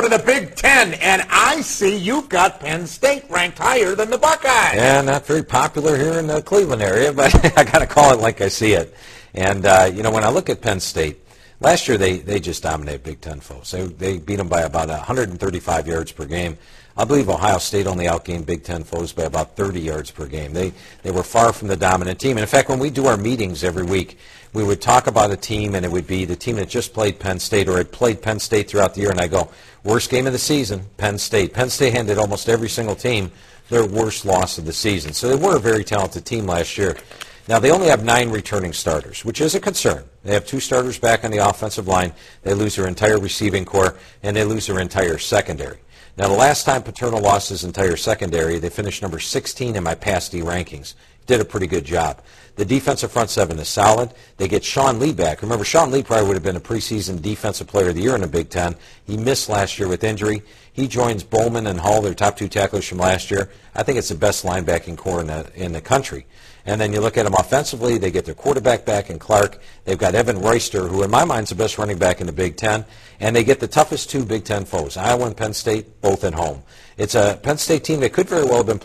go to the Big Ten, and I see you've got Penn State ranked higher than the Buckeyes. Yeah, not very popular here in the Cleveland area, but I got to call it like I see it. And, when I look at Penn State, last year they just dominated Big Ten foes. They beat them by about 135 yards per game. I believe Ohio State only outgained Big Ten foes by about 30 yards per game. They were far from the dominant team. And in fact, when we do our meetings every week, we would talk about a team, and it would be the team that just played Penn State or had played Penn State throughout the year, and I go, worst game of the season, Penn State. Penn State handed almost every single team their worst loss of the season. So they were a very talented team last year. Now, they only have 9 returning starters, which is a concern. They have 2 starters back on the offensive line. They lose their entire receiving corps, and they lose their entire secondary. Now, the last time Paterno lost his entire secondary, they finished number 16 in my past D rankings. Did a pretty good job. The defensive front 7 is solid. They get Sean Lee back. Remember, Sean Lee probably would have been a preseason defensive player of the year in the Big Ten. He missed last year with injury. He joins Bowman and Hall, their top 2 tacklers from last year. I think it's the best linebacking core in the country. And then you look at them offensively, they get their quarterback back in Clark. They've got Evan Royster, who in my mind is the best running back in the Big Ten. And they get the toughest 2 Big Ten foes, Iowa and Penn State, both at home. It's a Penn State team that could very well have been